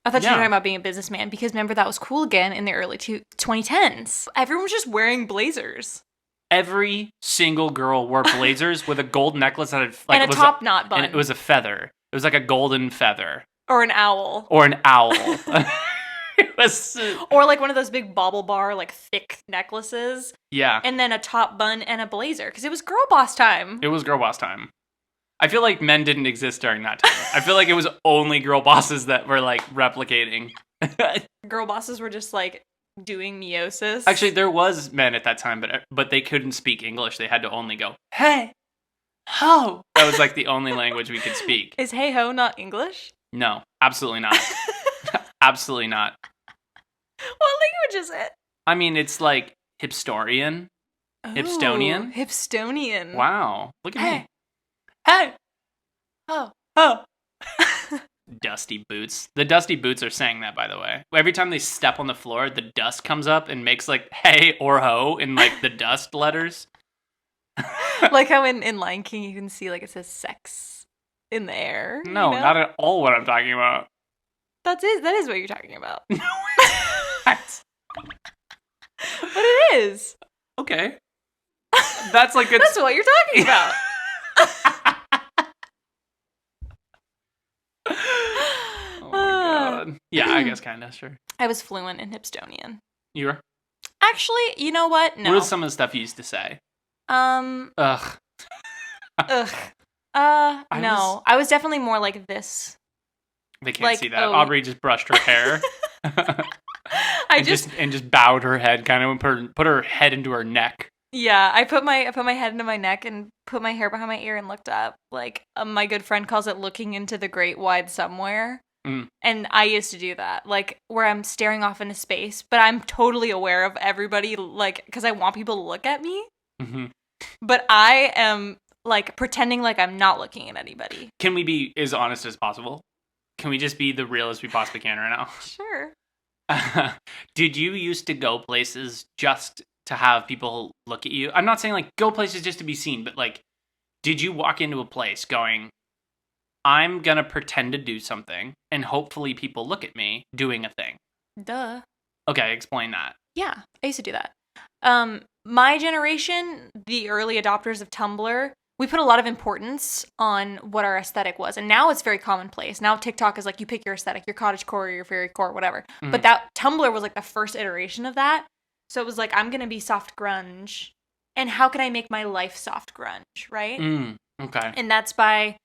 I thought you were talking about being a businessman because remember that was cool again in the early 2010s. Everyone was just wearing blazers. Every single girl wore blazers with a gold necklace that had like and a top knot bun. And it was a feather. It was like a golden feather. Or an owl. It was, or like one of those big bauble bar, like thick necklaces. Yeah. And then a top bun and a blazer because it was girl boss time. It was girl boss time. I feel like men didn't exist during that time. I feel like it was only girl bosses that were like replicating. Girl bosses were just like doing meiosis. Actually, there was men at that time, but they couldn't speak English. They had to only go, hey, ho. That was like the only language we could speak. Is hey ho not English? No, absolutely not. Absolutely not. What language is it? I mean, it's like Hipstorian. Oh, Hipstonian. Hipstonian. Wow. Look at me. Hey. Oh. Dusty boots. The dusty boots are saying that, by the way. Every time they step on the floor, the dust comes up and makes like hey or ho in like the dust letters. Like how in Lion King you can see like it says sex in the air. No, not at all what I'm talking about. That is what you're talking about. No, it's But it is. Okay. That's like That's what you're talking about. Oh my god. Yeah, I guess kind of, sure. I was fluent in Hipstonian. You were? Actually, you know what? No. What is some of the stuff you used to say? Ugh. Ugh. I was definitely more like this. They can't see that. Aubrey just brushed her hair. I just bowed her head, kind of put her head into her neck. Yeah, I put my head into my neck and put my hair behind my ear and looked up. Like my good friend calls it looking into the great wide somewhere. Mm. And I used to do that, like where I'm staring off into space, but I'm totally aware of everybody, like because I want people to look at me. Mm-hmm. But I am like pretending like I'm not looking at anybody. Can we be as honest as possible? Can we just be the realest we possibly can right now? Sure. Did you used to go places just to have people look at you? I'm not saying like go places just to be seen, but like, did you walk into a place going, I'm gonna pretend to do something and hopefully people look at me doing a thing? Duh. Okay, explain that. Yeah, I used to do that. My generation, the early adopters of Tumblr, we put a lot of importance on what our aesthetic was. And now it's very commonplace. Now TikTok is like, you pick your aesthetic, your cottagecore or your fairycore, whatever. Mm. But that Tumblr was like the first iteration of that. So it was like, I'm going to be soft grunge. And how can I make my life soft grunge, right? Okay. And that's by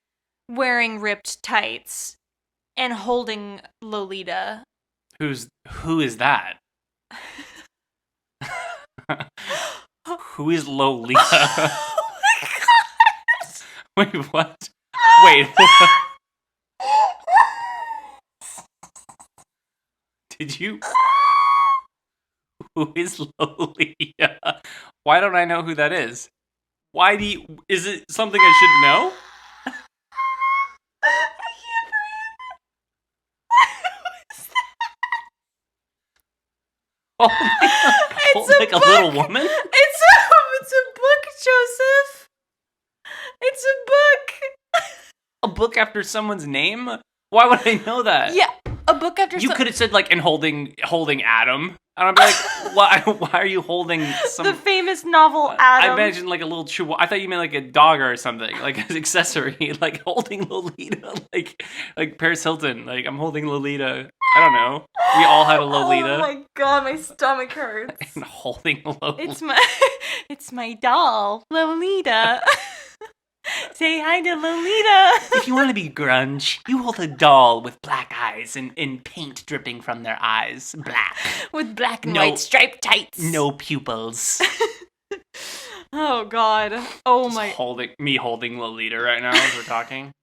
wearing ripped tights and holding Lolita. Who is that? Who is Lolita? Oh my god! Wait, what? Wait. Did you? Who is Lolita? Why don't I know who that is? Why do you? Is it something I should know? I can't breathe. Who is that? Oh my god. Like a little woman? It's a book, Joseph. It's a book. A book after someone's name? Why would I know that? Yeah, a book after. You could have said like, and holding Adam. And I'd be like, why are you holding some... The famous novel Adam. I imagine like a little chihuahua. I thought you meant like a dog or something, like an accessory, like holding Lolita, like Paris Hilton. Like, I'm holding Lolita. I don't know. We all had a Lolita. Oh my god, my stomach hurts. And holding Lolita. It's my doll, Lolita. Say hi to Lolita. If you want to be grunge, you hold a doll with black eyes and paint dripping from their eyes. Black. With black and white striped tights. No pupils. Oh god. Oh Just my. Holding Lolita right now as we're talking.